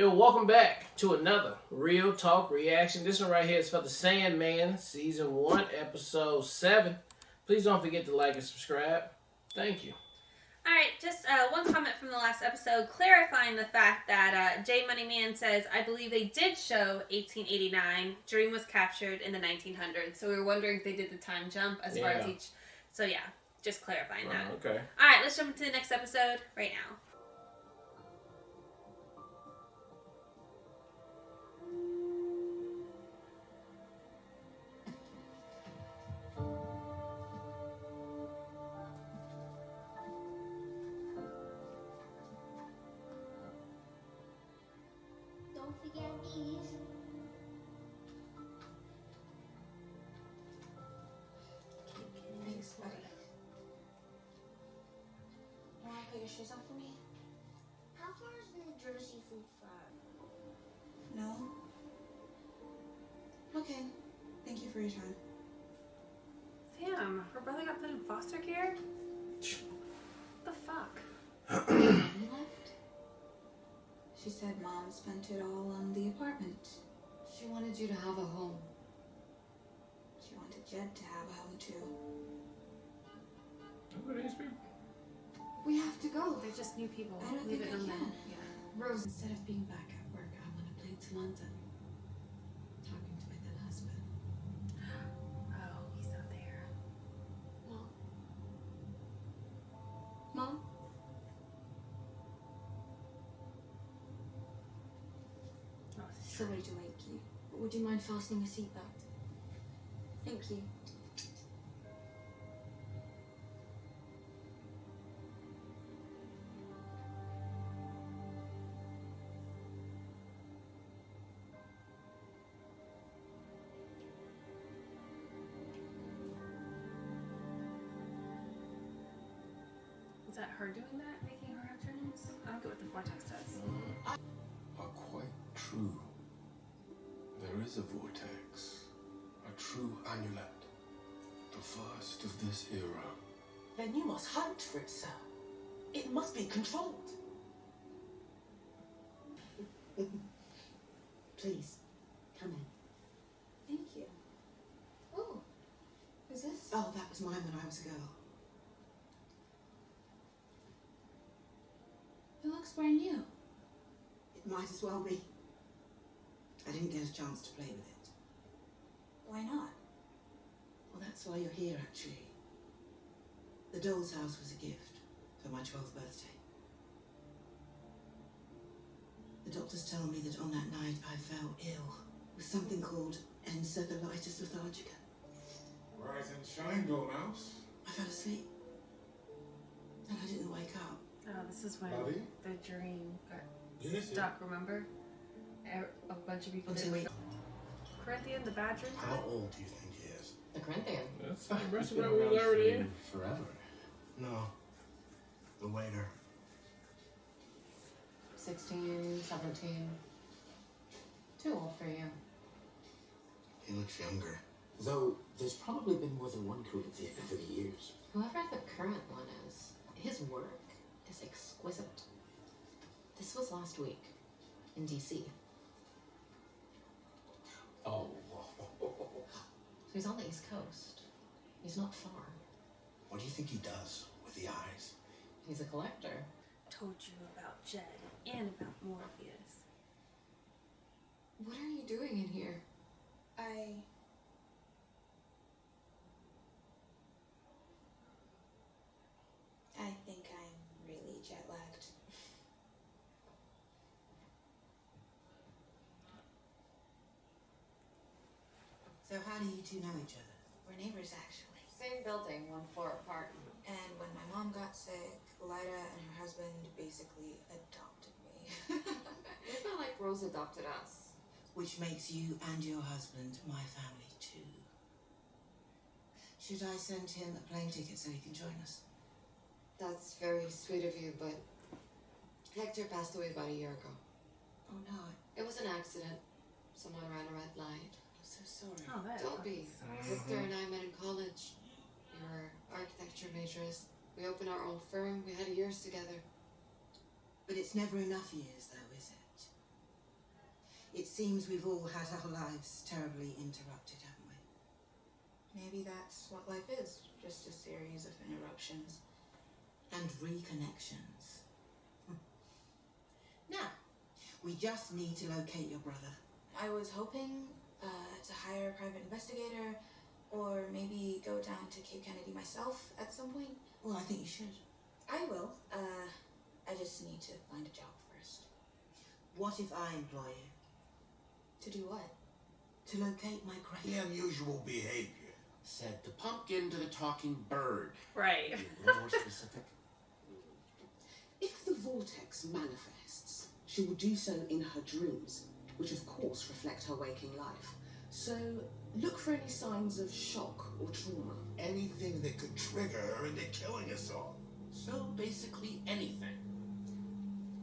Yo, welcome back to another Real Talk reaction. This one right here is for the Sandman, Season 1, Episode 7. Please don't forget to like and subscribe. Thank you. Alright, just one comment from the last episode clarifying the fact that J Money Man says, I believe they did show 1889. Dream was captured in the 1900s. So we were wondering if they did the time jump as far as each. So yeah, just clarifying that. Okay. Alright, let's jump into the next episode right now. Don't forget these. Thanks, buddy. You want to put your shoes on for me? How far is New Jersey Food Farm? No. Okay. Thank you for your time. Damn, her brother got put in foster care? What the fuck? Mommy left? She said Mom spent it all on the apartment. She wanted you to have a home. She wanted Jed to have a home too. Who are these people? We have to go. They're just new people. I don't Leave think it I on them. can. Yeah. Rose, instead of being back at work, I want to plane to London. Talking to my then husband. Oh, he's not there. Mom? Mom? Oh, Sorry to wake you, but would you mind fastening your seatbelt? Thank you. Is that her doing that, making her have dreams? I don't get what the vortex does. Are quite true. There is a vortex, a true amulet, the first of this era. Then you must hunt for it, sir. It must be controlled. Please, come in. Thank you. Oh, is this? Oh, that was mine when I was a girl. It looks brand new. It might as well be. I didn't get a chance to play with it. Why not? Well, that's why you're here, actually. The doll's house was a gift for my 12th birthday. The doctors tell me that on that night I fell ill with something called encephalitis lethargica. Rise and shine, dollhouse. I fell asleep. And I didn't wake up. Oh, this is when Bobby? the dream got Yes, stuck, remember? A bunch of people Until didn't wake up. Corinthian, the badger? How old do you think he is? The Corinthian. That's the rest of what we was already in. Forever. No. The waiter. 16, 17. Too old for you. He looks younger. Though there's probably been more than one Corinthian over the years. Whoever the current one is, his work is exquisite. This was last week in DC. Oh. So he's on the East Coast. He's not far. What do you think he does with the eyes? He's a collector. Told you about Jed and about Morpheus. What are you doing in here? I think I'm really jet lagged. So how do you two know each other? We're neighbors, actually. Same building, 1 floor apart. And when my mom got sick, Lyda and her husband basically adopted me. It's not like Rose adopted us. Which makes you and your husband my family too. Should I send him a plane ticket so he can join us? That's very sweet of you, but Hector passed away about a year ago. Oh no, It was an accident. Someone ran a red light. I'm so sorry. Oh, that Don't be. sucks. Victor and I met in college. We were architecture majors. We opened our own firm. We had years together. But it's never enough years though, is it? seems we've all had our lives terribly interrupted, haven't we? Maybe that's what life is, just a series of interruptions. And reconnections. Now, we just need to locate your brother. I was hoping to hire a private investigator, or maybe go down to Cape Kennedy myself at some point. Well, I think you should. I will. I just need to find a job first. What if I employ you? To do what? To locate my grave. The unusual behavior. Said the pumpkin to the talking bird. Right. Be a little more specific. If the vortex manifests, she will do so in her dreams, which of course reflect her waking life. So look for any signs of shock or trauma. Anything that could trigger her into killing us all. So basically anything.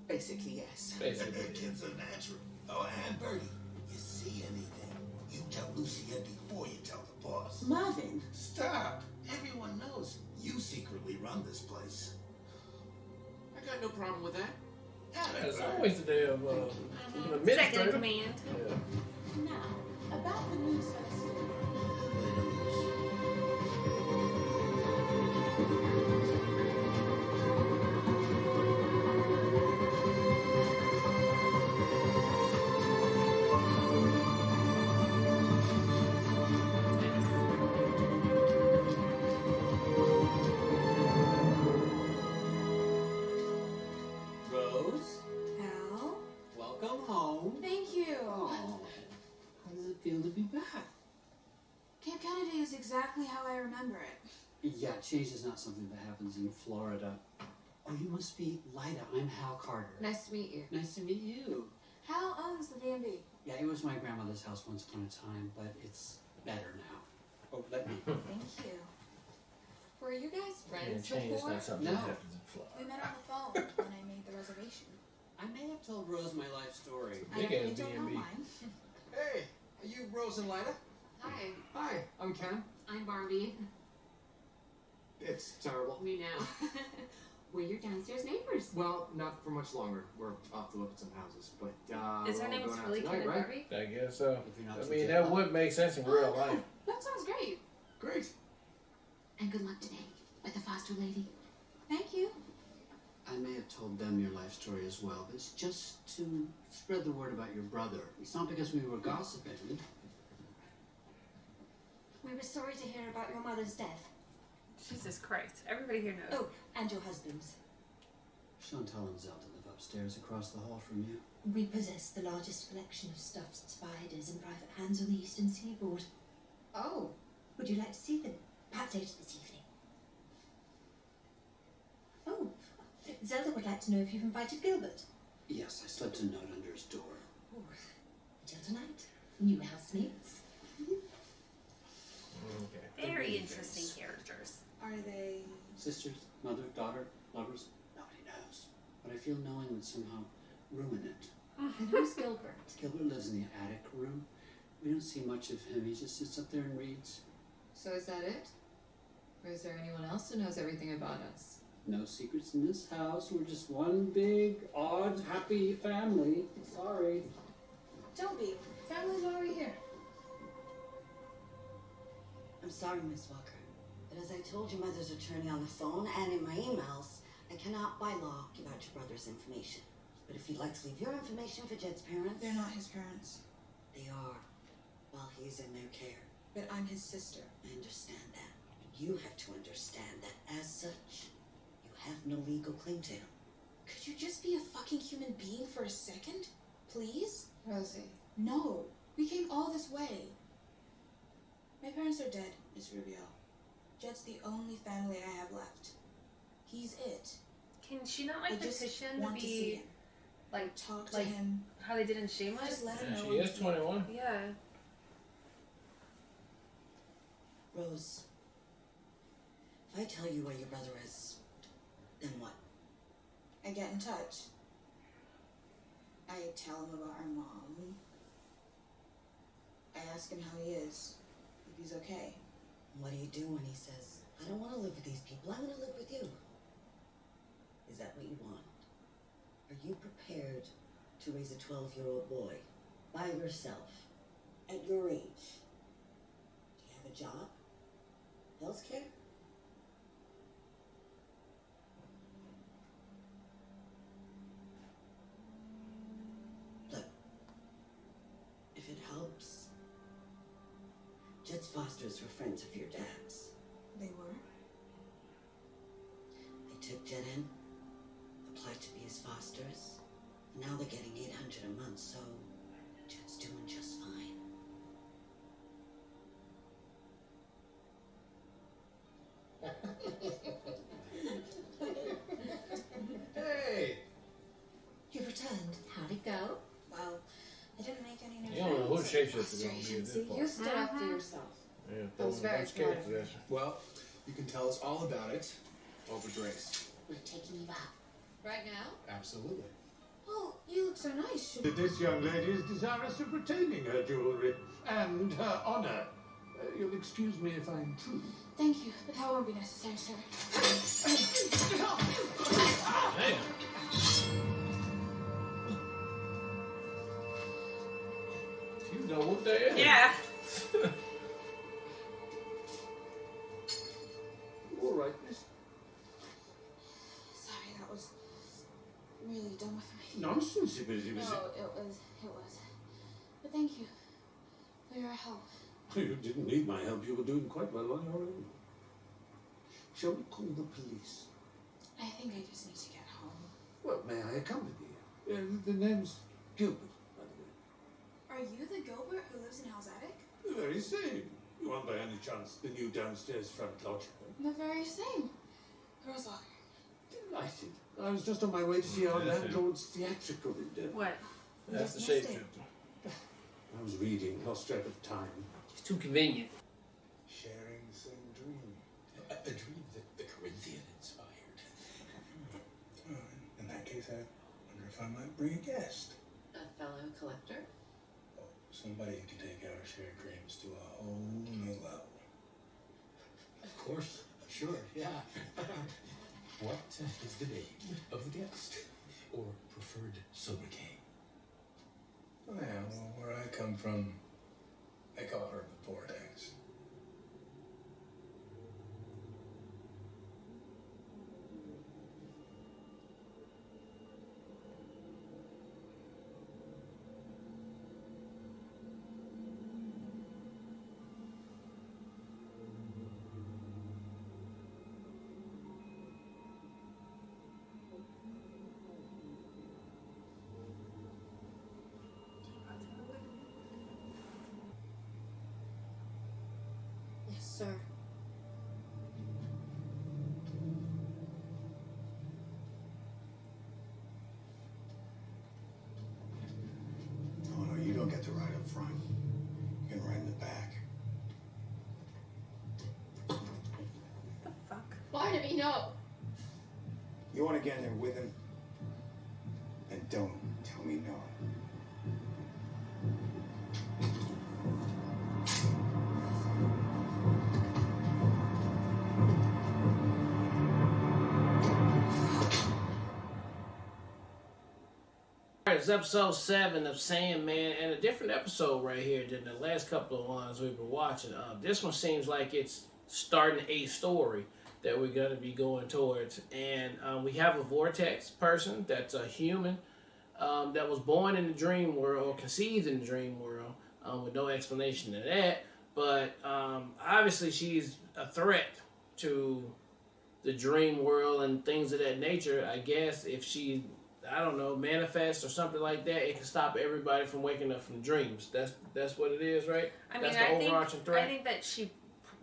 Basically, yes. Basically. Kids are natural. Oh, and Bertie, you see anything, you tell Lucia before you tell the boss. Marvin, Stop! Everyone knows you secretly run this place. I got no problem with that. It's always the damn Second in administrator. command. Yeah. now, about the new system. Rose, Al? welcome home. Thank you. Oh, how does it feel to be back? Cape Kennedy is exactly how I remember it. Yeah, change is not something that happens in Florida. Oh, you must be Lyda. I'm Hal Carter. Nice to meet you. Nice to meet you. Hal owns the D&B. Yeah, it was my grandmother's house once upon a time, but it's better now. Oh, let me. Thank you. Were you guys Yeah, friends change is before? not something No. that happens in Florida. We met on the phone when I made the reservation. I may have told Rose my life story. Big I ass don't know D&B. mine. Hey, are you Rose and Lyda? Hi, Hi, I'm Ken. I'm Barbie. It's terrible. Me now. We're your downstairs neighbors. Well, not for much longer. We're off to look at some houses, but Is we're her all name going out really tonight, Ken and right? Barbie? I guess so. If you're not I too mean, jet that lagged. would make sense in real life. That sounds great. Great. And good luck today with the foster lady. Thank you. I may have told them your life story as well, but it's just to spread the word about your brother. It's not because we were gossiping. We were sorry to hear about your mother's death. Jesus Christ. Everybody here knows. Oh, and your husband's. Chantal and Zelda live upstairs across the hall from you. We possess the largest collection of stuffed spiders in private hands on the eastern seaboard. Oh, Would you like to see them? Perhaps later this evening. Oh, Zelda would like to know if you've invited Gilbert. Yes, I slipped a note under his door. Oh, until tonight. New housemates. Okay. Very interesting characters. Are they... Sisters, mother, daughter, lovers, nobody knows. But I feel knowing would somehow ruin it. and who's Gilbert? Gilbert lives in the attic room. We don't see much of him. He just sits up there and reads. So is that it? Or is there anyone else who knows everything about us? No secrets in this house. We're just one big, odd, happy family. Sorry. Don't be. Family's already here. I'm sorry, Miss Walker, but as I told your mother's attorney on the phone and in my emails, I cannot by law give out your brother's information. But if you'd like to leave your information for Jed's parents... They're not his parents. They are, while he's in their care. But I'm his sister. I understand that. You have to understand that as such, you have no legal claim to him. Could you just be a fucking human being for a second? Please? Rosie. No. We came all this way. My parents are dead, Miss Rubio. Jed's the only family I have left. He's it. Can she not I like just petition to want to see be him. like Talk to like him. how they did in Shameless? Just let him Yeah, know. she is 21. Yeah. Rose, if I tell you where your brother is, then what? I get in touch. I tell him about our mom. I ask him how he is, if he's okay. What do you do when he says, I don't want to live with these people, I want to live with you? Is that what you want? Are you prepared to raise a 12-year-old boy by yourself, at your age. Do you have a job? Health care? Look, if it helps, Jed's fosters were friends of your dad's. They were? They took Jed in, applied to be his fosters, and now they're getting $800 a month, so Jed's doing just fine. Hey! You've returned. How'd it go? Well, I didn't make any new You don't know who friends. shapeshifter gonna be at this See, point. you stood up for yourself. Yeah, I was very proud of you. Well, you can tell us all about it over drinks. We're taking you out. Right now? Absolutely. Oh, you look so nice. This young lady is desirous of retaining her jewelry and her honor. You'll excuse me if I intrude. Thank you, but that won't be necessary, sir. Damn. You know what that is? Yeah. All right, miss. Sorry, that was really dumb of me. Nonsense, it was. No, it was. But thank you for your help. You didn't need my help. You were doing quite well on your own. Shall we call the police? I think I just need to get home. Well, may I accompany you? The name's Gilbert, by the way. Are you the Gilbert who lives in Hell's Attic? The very same. You aren't by any chance the new downstairs front lodger? The very same. Girls Locker. Delighted. I was just on my way to see our That's it. landlord's theatrical endeavor. What? That's the Just missed it. shapeshifter. I was reading, lost track of time. It's too convenient. Sharing the same dream. A dream that the Corinthian inspired. In that case, I wonder if I might bring a guest. A fellow collector? Oh, somebody who can take our shared dreams to a whole new level. Of course. Sure, yeah. What is the name of the guest? Or preferred sobriquet? Well, where I come from, they call her the Vortex. Yes, sir. Oh, no, you don't get to ride up front. You can ride in the back. Barnaby, no! You want to get in there with him? Then don't tell me no. Alright, it's episode 7 of Sandman, and a different episode right here than the last couple of ones we've been watching. This one seems like it's starting a story that we're going to be going towards. And we have a Vortex person that's a human that was born in the dream world, or conceived in the dream world, with no explanation of that. But obviously she's a threat to the dream world and things of that nature. I guess if she, I don't know, manifest or something like that, it can stop everybody from waking up from dreams. That's what it is, right? I mean, That's the overarching threat. I think that she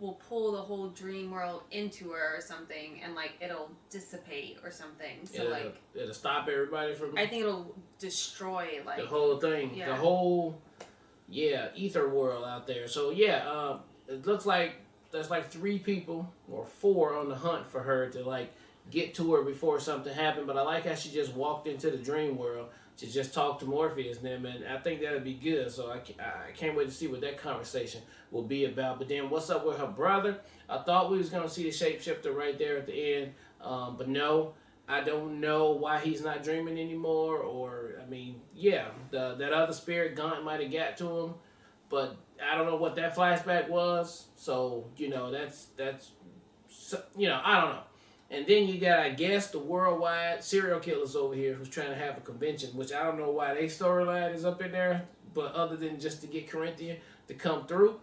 will pull the whole dream world into her or something, and like it'll dissipate or something. So it'll stop everybody from. I think it'll destroy like the whole thing, yeah. the whole ether world out there. So it looks like there's like 3 people or 4 on the hunt for her to like get to her before something happened. But I like how she just walked into the dream world to just talk to Morpheus and them, and I think that'll be good. So I can't wait to see what that conversation will be about. But then what's up with her brother? I thought we was gonna see the shapeshifter right there at the end, but no. I don't know why he's not dreaming anymore, or, I mean, yeah, that other spirit Gaunt might have got to him, but I don't know what that flashback was, so, that's I don't know. And then you got, I guess, the worldwide serial killers over here who's trying to have a convention, which I don't know why their storyline is up in there, but other than just to get Corinthian to come through,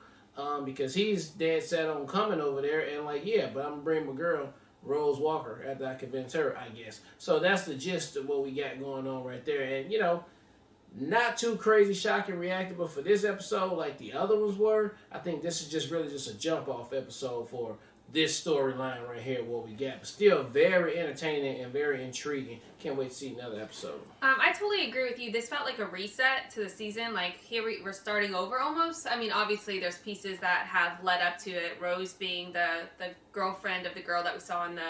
because he's dead set on coming over there, and but I'm going to bring my girl, Rose Walker, after I convince her, I guess. So that's the gist of what we got going on right there. And, not too crazy, shocking, reactable for this episode like the other ones were. I think this is just a jump-off episode for this storyline right here, what we got. But still very entertaining and very intriguing. Can't wait to see another episode. I totally agree with you. This felt like a reset to the season. Here we're starting over almost. I mean, obviously there's pieces that have led up to it. Rose being the girlfriend of the girl that we saw in the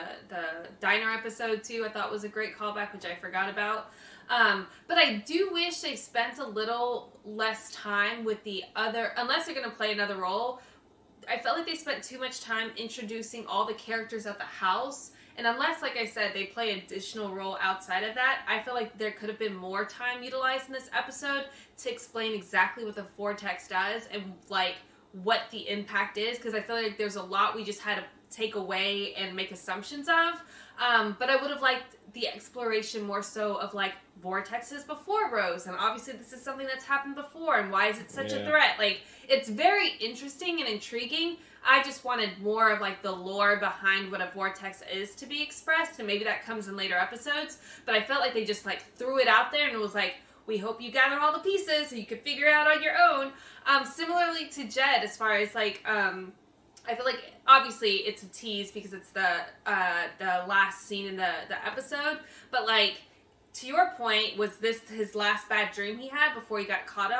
diner episode too, I thought was a great callback, which I forgot about. But I do wish they spent a little less time with the other, unless they're going to play another role. I felt like they spent too much time introducing all the characters at the house. And unless, like I said, they play an additional role outside of that, I feel like there could have been more time utilized in this episode to explain exactly what the Vortex does and, what the impact is. Because I feel like there's a lot we just had to take away and make assumptions of. But I would have liked the exploration more so of, vortexes before Rose. And obviously this is something that's happened before. And why is it such a threat? It's very interesting and intriguing. I just wanted more of, the lore behind what a vortex is to be expressed. And maybe that comes in later episodes. But I felt like they just, threw it out there and it was we hope you gather all the pieces so you can figure it out on your own. Similarly to Jed, as far as, I feel like obviously it's a tease because it's the last scene in the episode, but to your point, was this his last bad dream he had before he got cut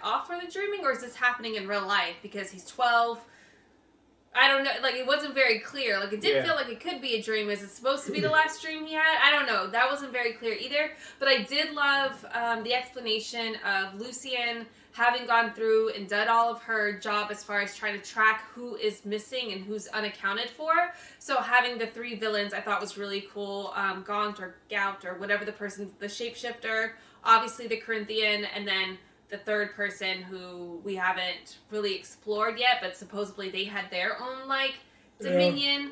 off for the dreaming, or is this happening in real life because he's 12? I don't know. It wasn't very clear. It did feel like it could be a dream. Is it supposed to be the last dream he had? I don't know. That wasn't very clear either. But I did love the explanation of Lucienne having gone through and done all of her job as far as trying to track who is missing and who's unaccounted for. So having the 3 villains I thought was really cool. Gaunt or Gout or whatever the shapeshifter, obviously the Corinthian, and then the third person who we haven't really explored yet, but supposedly they had their own dominion.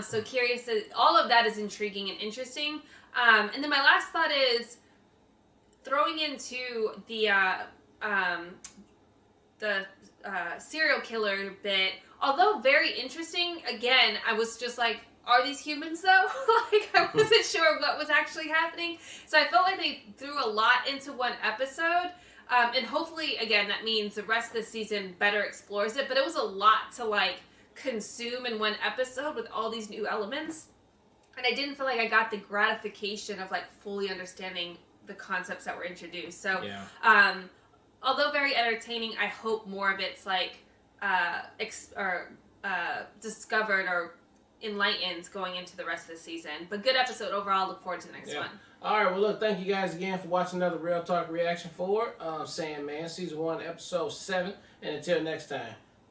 So curious. All of that is intriguing and interesting. And then my last thought is throwing into the serial killer bit, although very interesting, again, I was just are these humans though? I wasn't sure what was actually happening. So I felt like they threw a lot into one episode. And hopefully, again, that means the rest of the season better explores it. But it was a lot to consume in one episode with all these new elements. And I didn't feel like I got the gratification of fully understanding the concepts that were introduced. So, although very entertaining, I hope more of it's discovered or enlightened going into the rest of the season. But good episode overall. Look forward to the next one. All right, well, look, thank you guys again for watching another Real Talk reaction for Sandman Season 1, Episode 7. And until next time.